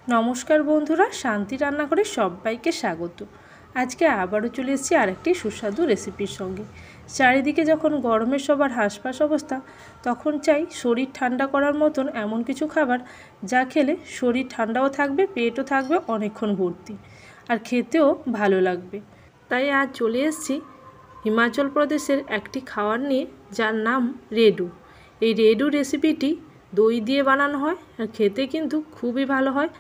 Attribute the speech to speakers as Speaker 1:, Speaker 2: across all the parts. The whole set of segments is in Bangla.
Speaker 1: নমস্কার বন্ধুরা, শান্তি রান্নাঘরে সবাইকে স্বাগত। আজকে আবারও চলে এসেছি আরেকটি সুস্বাদু রেসিপির সঙ্গে। চারিদিকে যখন গরমের সবার হাঁসফাঁস অবস্থা, তখন চাই শরীর ঠান্ডা করার মতন এমন কিছু খাবার যা খেলে শরীর ঠান্ডাও থাকবে, পেটও থাকবে অনেকক্ষণ ভর্তি, আর খেতেও ভালো লাগবে। তাই আজ চলে এসেছি হিমাচল প্রদেশের একটি খাবার নিয়ে, যার নাম রেডু। এই রেডু রেসিপিটি দই দিয়ে বানানো হয় আর খেতে কিন্তু খুবই ভালো হয়।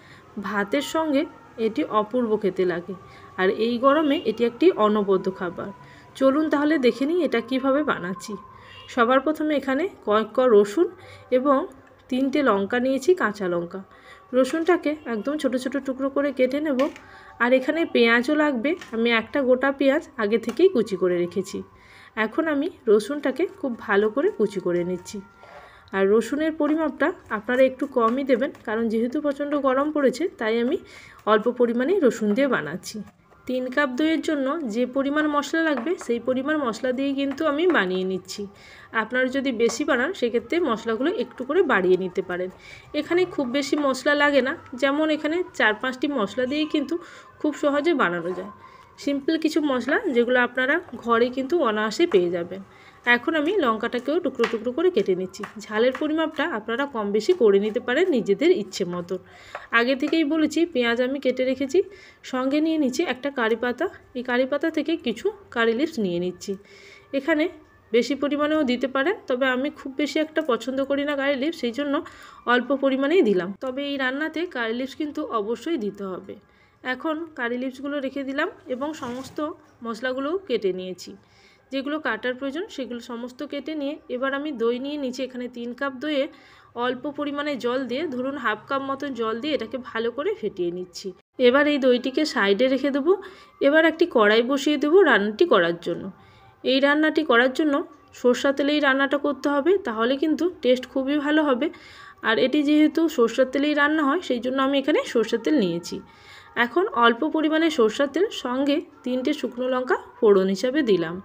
Speaker 1: ভাতের সঙ্গে এটি অপূর্ব খেতে লাগে, আর এই গরমে এটি একটি অনবদ্য খাবার। চলুন তাহলে দেখে নিই এটা কিভাবে বানাচ্ছি। সবার প্রথমে এখানে কয়েক ক রসুন এবং 3টে লঙ্কা নিয়েছি, কাঁচা লঙ্কা। রসুনটাকে একদম ছোট ছোট টুকরো করে কেটে নেব। আর এখানে পেঁয়াজও লাগবে, আমি একটা গোটা পেঁয়াজ আগে থেকেই কুচি করে রেখেছি। এখন আমি রসুনটাকে খুব ভালো করে কুচি করে নিচ্ছি। আর রসুনের পরিমাপটা আপনারা একটু কমই দেবেন, কারণ যেহেতু প্রচণ্ড গরম পড়েছে তাই আমি অল্প পরিমাণেই রসুন দিয়ে বানাচ্ছি। 3 কাপ দইয়ের জন্য যে পরিমাণ মশলা লাগবে সেই পরিমাণ মশলা দিয়েই কিন্তু আমি বানিয়ে নিচ্ছি। আপনারা যদি বেশি বানান সেক্ষেত্রে মশলাগুলো একটু করে বাড়িয়ে নিতে পারেন। এখানে খুব বেশি মশলা লাগে না, যেমন এখানে 4-5টি মশলা দিয়েই কিন্তু খুব সহজে বানানো যায়। সিম্পল কিছু মশলা যেগুলো আপনারা ঘরে কিন্তু অনায়াসে পেয়ে যাবেন। এখন আমি লঙ্কাটাকেও টুকরো টুকরো করে কেটে নিচ্ছি। ঝালের পরিমাপটা আপনারা কম বেশি করে নিতে পারেন নিজেদের ইচ্ছে মতো। আগে থেকেই বলেছি পেঁয়াজ আমি কেটে রেখেছি, সঙ্গে নিয়ে নিচ্ছি একটা কারি পাতা। এই কারি পাতা থেকে কিছু কারি লিভস নিয়ে নিচ্ছি। এখানে বেশি পরিমাণেও দিতে পারেন, তবে আমি খুব বেশি একটা পছন্দ করি না কারি লিভস, সেই জন্য অল্প পরিমাণেই দিলাম। তবে এই রান্নাতে কারি লিভস কিন্তু অবশ্যই দিতে হবে। এখন কারি লিভসগুলো রেখে দিলাম এবং সমস্ত মশলাগুলোও কেটে নিয়েছি। যেগুলো কাটার প্রয়োজন সেগুলো সমস্ত কেটে নিয়ে এবার আমি দই নিয়ে নিচ্ছি। এখানে 3 কাপ দইয়ে অল্প পরিমাণে জল দিয়ে, ধরুন হাফ কাপ মতো জল দিয়ে এটাকে ভালো করে ফেটিয়ে নিচ্ছি। এবার এই দইটিকে সাইডে রেখে দেবো। এবার একটি কড়াই বসিয়ে দেবো রান্নাটি করার জন্য। এই রান্নাটি করার জন্য সরষা তেলেই রান্নাটা করতে হবে, তাহলে কিন্তু টেস্ট খুবই ভালো হবে। আর এটি যেহেতু সরষের তেলেই রান্না হয় সেই জন্য আমি এখানে সরষের তেল নিয়েছি। এখন অল্প পরিমাণে সরষের তেল সঙ্গে 3টে শুকনো লঙ্কা ফোড়ন হিসাবে দিলাম।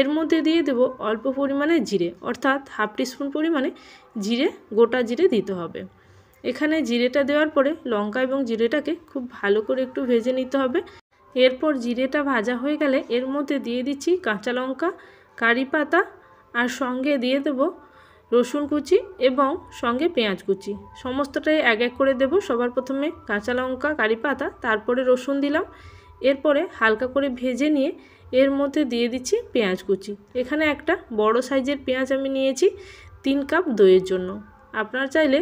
Speaker 1: এর মধ্যে দিয়ে দেব অল্প পরিমাণে জিরে, অর্থাৎ হাফ টিস্পুন পরিমাণে জিরে, গোটা জিরে দিতে হবে। এখানে জিরেটা দেওয়ার পরে লঙ্কা এবং জিরেটাকে খুব ভালো করে একটু ভেজে নিতে হবে। এরপর জিরেটা ভাজা হয়ে গেলে এর মধ্যে দিয়ে দিচ্ছি কাঁচা লঙ্কা, কারি পাতা, আর সঙ্গে দিয়ে দেব রসুন কুচি এবং সঙ্গে পেঁয়াজ কুচি। সমস্তটাই এক এক করে দেব। সবার প্রথমে কাঁচা লঙ্কা, কারি পাতা, তারপরে রসুন দিলাম। এরপরে হালকা করে ভেজে নিয়ে এর মধ্যে দিয়ে দিচ্ছি পেঁয়াজ কুচি। এখানে একটা বড় সাইজের পেঁয়াজ আমি নিয়েছি 3 কাপ দইয়ের জন্য। আপনারা চাইলে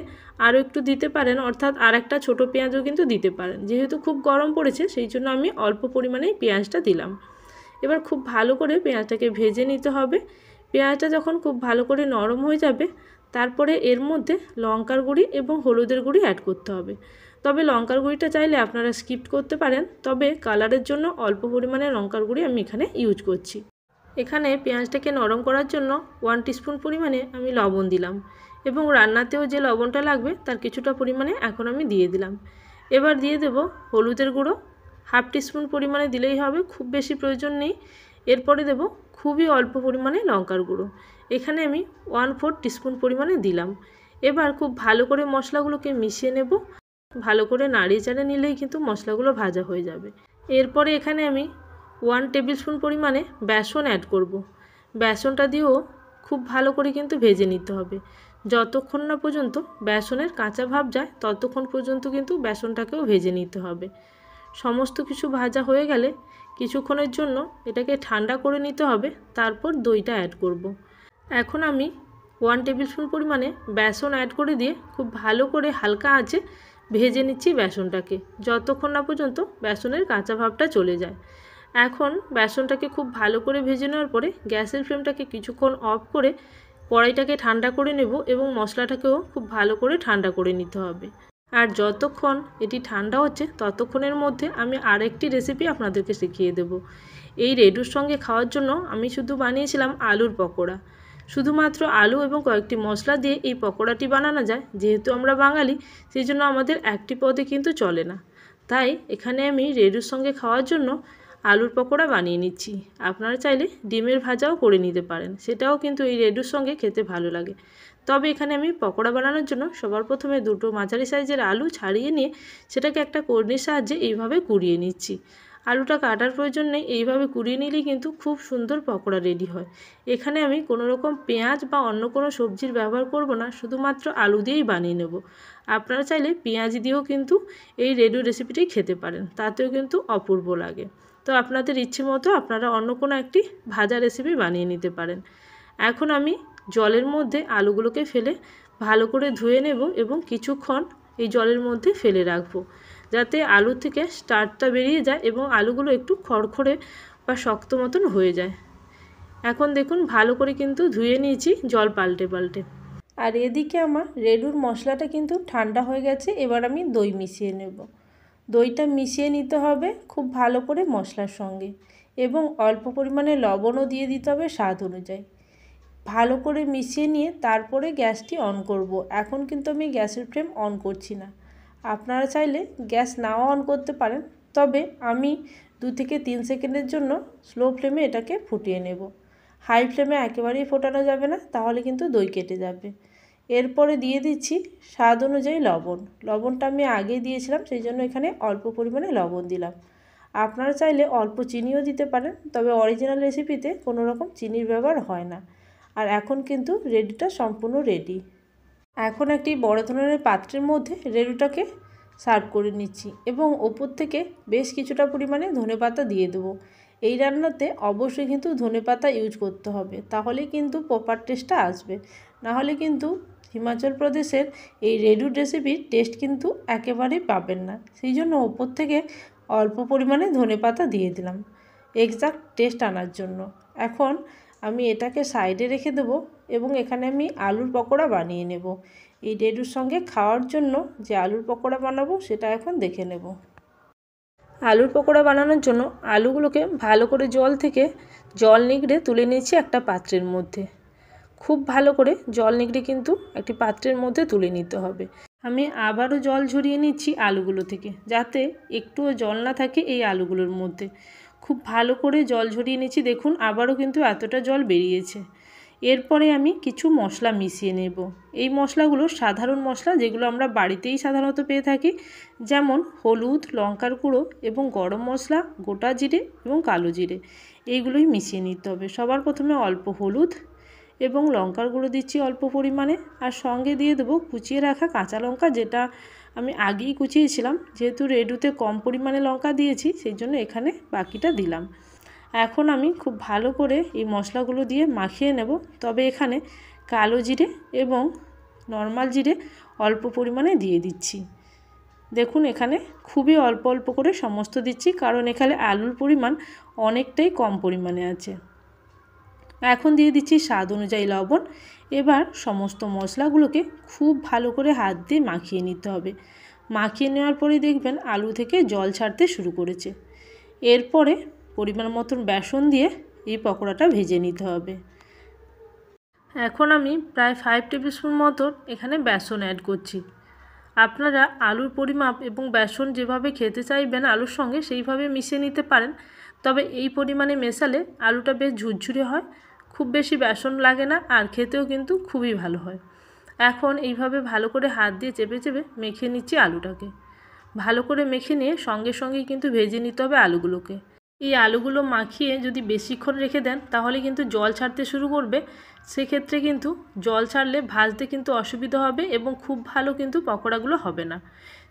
Speaker 1: আরও একটু দিতে পারেন, অর্থাৎ আর একটা ছোটো পেঁয়াজও কিন্তু দিতে পারেন। যেহেতু খুব গরম পড়েছে সেই জন্য আমি অল্প পরিমাণেই পেঁয়াজটা দিলাম। এবার খুব ভালো করে পেঁয়াজটাকে ভেজে নিতে হবে। পেঁয়াজটা যখন খুব ভালো করে নরম হয়ে যাবে তারপরে এর মধ্যে লঙ্কার গুঁড়ি এবং হলুদের গুঁড়ি অ্যাড করতে হবে। তবে লঙ্কার গুঁড়িটা চাইলে আপনারা স্কিপ করতে পারেন, তবে কালারের জন্য অল্প পরিমাণে লঙ্কার গুঁড়ি আমি এখানে ইউজ করছি। এখানে পেঁয়াজটাকে নরম করার জন্য 1 টিস্পুন পরিমাণে আমি লবণ দিলাম এবং রান্নাতেও যে লবণটা লাগবে তার কিছুটা পরিমাণে এখন আমি দিয়ে দিলাম। এবার দিয়ে দেব হলুদের গুঁড়ো, হাফ টিস্পুন পরিমাণে দিলেই হবে, খুব বেশি প্রয়োজন নেই। এরপরে দেব খুবই অল্প পরিমাণে লঙ্কার গুঁড়ো, এখানে আমি 1/4 টিস্পুন পরিমাণে দিলাম। এবার খুব ভালো করে মশলাগুলোকে মিশিয়ে নেব। ভালো করে নাড়িয়ে চাড়িয়ে নিলেই কিন্তু মশলাগুলো ভাজা হয়ে যাবে। এরপরে এখানে আমি 1 টেবিল স্পুন পরিমাণে বেসন অ্যাড করব। বেসনটা দিয়েও খুব ভালো করে কিন্তু ভেজে নিতে হবে। যতক্ষণ না পর্যন্ত বেসনের কাঁচা ভাব যায় ততক্ষণ পর্যন্ত কিন্তু বেসনটাকেও ভেজে নিতে হবে। সমস্ত কিছু ভাজা হয়ে গেলে কিছুক্ষণের জন্য এটাকে ঠান্ডা করে নিতে হবে, তারপর দইটা অ্যাড করব। এখন আমি 1 টেবিল স্পুন পরিমাণে বেসন অ্যাড করে দিয়ে খুব ভালো করে হালকা আঁচে ভেজে নিচ্ছি বেসনটাকে, যতক্ষণ না পর্যন্ত বেসনের কাঁচা ভাবটা চলে যায়। এখন বেসনটাকে খুব ভালো করে ভেজে নেওয়ার পরে গ্যাসের ফ্লেমটাকে কিছুক্ষণ অফ করে কড়াইটাকে ঠান্ডা করে নেব এবং মশলাটাকেও খুব ভালো করে ঠান্ডা করে নিতে হবে। আর যতক্ষণ এটি ঠান্ডা হচ্ছে ততক্ষণের মধ্যে আমি আরেকটি রেসিপি আপনাদেরকে শিখিয়ে দেব। এই রেডুর সঙ্গে খাওয়ার জন্য আমি শুধু বানিয়েছিলাম আলুর পকোড়া। শুধুমাত্র আলু এবং কয়েকটি মশলা দিয়ে এই পকোড়াটি বানানো যায়। যেহেতু আমরা বাঙালি সেই জন্য আমাদের একটি পদে কিন্তু চলে না, তাই এখানে আমি রেডুর সঙ্গে খাওয়ার জন্য আলুর পকোড়া বানিয়ে নিচ্ছি। আপনারা চাইলে ডিমের ভাজাও করে নিতে পারেন, সেটাও কিন্তু এই রেডুর সঙ্গে খেতে ভালো লাগে। তবে এখানে আমি পকোড়া বানানোর জন্য সবার প্রথমে দুটো মাঝারি সাইজের আলু ছাড়িয়ে নিয়ে সেটাকে একটা কর্নির সাহায্যে এইভাবে কুড়িয়ে নিচ্ছি। আলুটা কাটার প্রয়োজন নেই, এইভাবে কুড়িয়ে নিলেই কিন্তু খুব সুন্দর পকোড়া রেডি হয়। এখানে আমি কোনো রকম পেঁয়াজ বা অন্য কোনো সবজির ব্যবহার করব না, শুধুমাত্র আলু দিয়েই বানিয়ে নেব। আপনারা চাইলে পেঁয়াজ দিয়েও কিন্তু এই রেডি রেসিপিটি খেতে পারেন, তাতেও কিন্তু অপূর্ব লাগে। তো আপনাদের ইচ্ছে মতো আপনারা অন্য কোনো একটি ভাজা রেসিপি বানিয়ে নিতে পারেন। এখন আমি জলের মধ্যে আলুগুলোকে ফেলে ভালো করে ধুয়ে নেব এবং কিছুক্ষণ এই জলের মধ্যে ফেলে রাখবো, যাতে আলু থেকে স্টার্চটা বেরিয়ে যায় এবং আলুগুলো একটু খড়খড়ে বা শক্ত মতন হয়ে যায়। এখন দেখুন ভালো করে কিন্তু ধুয়ে নিয়েছি জল পাল্টে পাল্টে। আর এদিকে আমার রেডুর মশলাটা কিন্তু ঠান্ডা হয়ে গেছে। এবার আমি দই মিশিয়ে নেব। দইটা মিশিয়ে নিতে হবে খুব ভালো করে মশলার সঙ্গে, এবং অল্প পরিমাণে লবণও দিয়ে দিতে হবে স্বাদ অনুযায়ী। ভালো করে মিশিয়ে নিয়ে তারপরে গ্যাসটি অন করব। এখন কিন্তু আমি গ্যাসের ফ্লেম অন করছি না, আপনারা চাইলে গ্যাস নাও অন করতে পারেন, তবে আমি 2 থেকে 3 সেকেন্ডের জন্য স্লো ফ্লেমে এটাকে ফুটিয়ে নেব। হাই ফ্লেমে একেবারেই ফোটানো যাবে না, তাহলে কিন্তু দই কেটে যাবে। এরপরে দিয়ে দিচ্ছি স্বাদ অনুযায়ী লবণ। লবণটা আমি আগেই দিয়েছিলাম, সেই জন্য এখানে অল্প পরিমাণে লবণ দিলাম। আপনারা চাইলে অল্প চিনিও দিতে পারেন, তবে অরিজিনাল রেসিপিতে কোনো রকম চিনির ব্যবহার হয় না। আর এখন কিন্তু রেডুটা সম্পূর্ণ রেডি। এখন একটি বড় ধরনের পাত্রের মধ্যে রেডুটাকে সার্ভ করে নিচ্ছি এবং ওপর থেকে বেশ কিছুটা পরিমাণে ধনেপাতা দিয়ে দেবো। এই রান্নাতে অবশ্যই কিন্তু ধনেপাতা ইউজ করতে হবে, তাহলেই কিন্তু প্রপার টেস্টটা আসবে। নাহলে কিন্তু হিমাচল প্রদেশের এই রেডুর রেসিপির টেস্ট কিন্তু একেবারেই পাবেন না। সেই জন্য ওপর থেকে অল্প পরিমাণে ধনেপাতা দিয়ে দিলাম এক্সাক্ট টেস্ট আনার জন্য। এখন আমি এটাকে সাইডে রেখে দেবো এবং এখানে আমি আলুর পকোড়া বানিয়ে নেব। এই রেডুর সঙ্গে খাওয়ার জন্য যে আলুর পকোড়া বানাবো সেটা এখন দেখে নেব। আলুর পকোড়া বানানোর জন্য আলুগুলোকে ভালো করে জল থেকে জল নিগড়ে তুলে নিয়েছি একটা পাত্রের মধ্যে। খুব ভালো করে জল নিগড়ে কিন্তু একটি পাত্রের মধ্যে তুলে নিতে হবে। আমি আবারও জল ঝরিয়ে নিচ্ছি আলুগুলো থেকে, যাতে একটুও জল না থাকে এই আলুগুলোর মধ্যে। খুব ভালো করে জল ঝরিয়ে নিচ্ছি, দেখুন আবারও কিন্তু এতটা জল বেরিয়েছে। এরপরে আমি কিছু মশলা মিশিয়ে নেব। এই মশলাগুলো সাধারণ মশলা, যেগুলো আমরা বাড়িতেই সাধারণত পেয়ে থাকি, যেমন হলুদ, লঙ্কার গুঁড়ো এবং গরম মশলা, গোটা জিরে এবং কালো জিরে, এইগুলোই মিশিয়ে নিতে হবে। সবার প্রথমে অল্প হলুদ এবং লঙ্কার গুঁড়ো দিচ্ছি অল্প পরিমাণে, আর সঙ্গে দিয়ে দেবো কুচিয়ে রাখা কাঁচা লঙ্কা, যেটা আমি আগেই কুচিয়েছিলাম। যেহেতু রেডুতে কম পরিমাণে লঙ্কা দিয়েছি, সেই জন্য এখানে বাকিটা দিলাম। এখন আমি খুব ভালো করে এই মশলাগুলো দিয়ে মাখিয়ে নেব। তবে এখানে কালো জিরে এবং নর্মাল জিরে অল্প পরিমাণে দিয়ে দিচ্ছি। দেখুন এখানে খুবই অল্প অল্প করে সমস্ত দিচ্ছি, কারণ এখানে আলুর পরিমাণ অনেকটাই কম পরিমাণে আছে। এখন দিয়ে দিচ্ছি স্বাদ অনুযায়ী লবণ। এবার সমস্ত মশলাগুলোকে খুব ভালো করে হাত দিয়ে মাখিয়ে নিতে হবে। মাখিয়ে নেওয়ার পরে দেখবেন আলু থেকে জল ছাড়তে শুরু করেছে। এরপরে পরিমাণ মতন বেসন দিয়ে এই পকোড়াটা ভেজে নিতে হবে। এখন আমি প্রায় 5 টেবিল স্পুন মতন এখানে বেসন অ্যাড করছি। আপনারা আলুর পরিমাপ এবং বেসন যেভাবে খেতে চাইবেন আলুর সঙ্গে, সেইভাবে মিশিয়ে নিতে পারেন। তবে এই পরিমাণে মেশালে আলুটা বেশ ঝুরঝুরে হয়, খুব বেশি বেসন লাগে না, আর খেতেও কিন্তু খুবই ভালো হয়। এখন এইভাবে ভালো করে হাত দিয়ে চেপে চেপে মেখে নিচ্ছি আলুটাকে। ভালো করে মেখে নিয়ে সঙ্গে সঙ্গেই কিন্তু ভেজে নিতে হবে আলুগুলোকে। এই আলুগুলো মাখিয়ে যদি বেশিক্ষণ রেখে দেন, তাহলে কিন্তু জল ছাড়তে শুরু করবে। সেক্ষেত্রে কিন্তু জল ছাড়লে ভাজতে কিন্তু অসুবিধা হবে এবং খুব ভালো কিন্তু পকোড়াগুলো হবে না।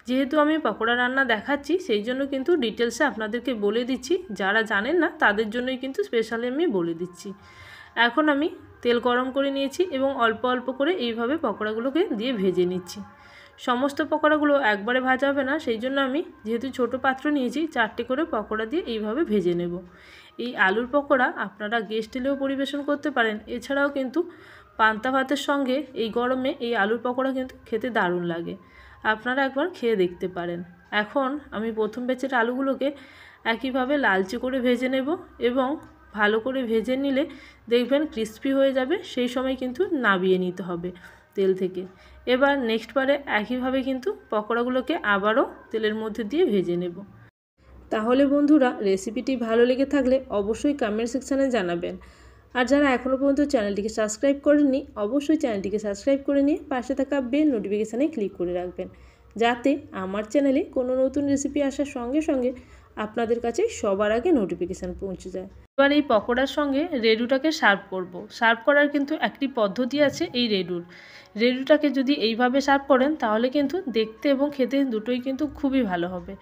Speaker 1: যেহেতু আমি পকোড়া রান্না দেখাচ্ছি, সেই জন্য কিন্তু ডিটেলসে আপনাদেরকে বলে দিচ্ছি। যারা জানেন না তাদের জন্যই কিন্তু স্পেশালি আমি বলে দিচ্ছি। এখন আমি তেল গরম করে নিয়েছি এবং অল্প অল্প করে এইভাবে পকোড়াগুলোকে দিয়ে ভেজে নিচ্ছি। সমস্ত পকোড়াগুলো একবারে ভাজা হবে না, সেই জন্য আমি যেহেতু ছোটো পাত্র নিয়েছি, 4টে করে পকোড়া দিয়ে এইভাবে ভেজে নেব। এই আলুর পকোড়া আপনারা গেস্ট এলেও পরিবেশন করতে পারেন। এছাড়াও কিন্তু পান্তা ভাতের সঙ্গে এই গরমে এই আলুর পকোড়া কিন্তু খেতে দারুণ লাগে। আপনারা একবার খেয়ে দেখতে পারেন। এখন আমি প্রথম ব্যাচের আলুগুলোকে একইভাবে লালচে করে ভেজে নেব এবং ভালো করে ভেজে নিলে দেখবেন ক্রিস্পি হয়ে যাবে। সেই সময় কিন্তু নামিয়ে নিতে হবে তেল থেকে। এবার নেক্সট বারে একইভাবে কিন্তু পকোড়াগুলোকে আবারও তেলের মধ্যে দিয়ে ভেজে নেব। তাহলে বন্ধুরা, রেসিপিটি ভালো লেগে থাকলে অবশ্যই কমেন্ট সেকশানে জানাবেন। আর যারা এখনও পর্যন্ত চ্যানেলটিকে সাবস্ক্রাইব করেননি অবশ্যই চ্যানেলটিকে সাবস্ক্রাইব করে নিয়ে পাশে থাকা বেল নোটিফিকেশানে ক্লিক করে রাখবেন, যাতে আমার চ্যানেলে কোনো নতুন রেসিপি আসার সঙ্গে সঙ্গে আপনাদের কাছে সবার আগে নোটিফিকেশান পৌঁছে যায়। এবার এই পকোড়ার সঙ্গে রেডুটাকে সার্ভ করব। সার্ভ করার কিন্তু একটি পদ্ধতি আছে এই রেডুটাকে যদি এইভাবে সার্ভ করেন তাহলে কিন্তু দেখতে এবং খেতে দুটোই কিন্তু খুবই ভালো হবে।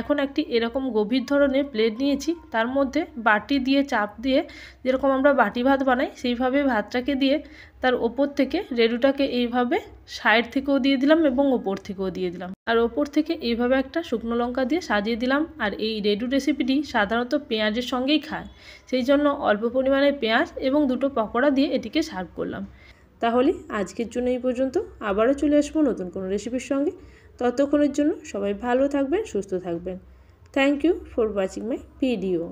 Speaker 1: এখন একটি এরকম গভীর ধরনের প্লেট নিয়েছি, তার মধ্যে বাটি দিয়ে চাপ দিয়ে যেরকম আমরা বাটি ভাত বানাই সেইভাবে ভাতটাকে দিয়ে তার ওপর থেকে রেডুটাকে এইভাবে সাইড থেকেও দিয়ে দিলাম এবং ওপর থেকেও দিয়ে দিলাম, আর ওপর থেকে এইভাবে একটা শুকনো লঙ্কা দিয়ে সাজিয়ে দিলাম। আর এই রেডু রেসিপিটি সাধারণত পেঁয়াজের সঙ্গেই খায়, সেই জন্য অল্প পরিমাণে পেঁয়াজ এবং দুটো পকোড়া দিয়ে এটিকে সার্ভ করলাম। তাহলে আজকের জন্য এই পর্যন্ত, আবারও চলে আসবো নতুন কোনো রেসিপির সঙ্গে। ততক্ষণের জন্য সবাই ভালো থাকবেন, সুস্থ থাকবেন। Thank you for watching my video.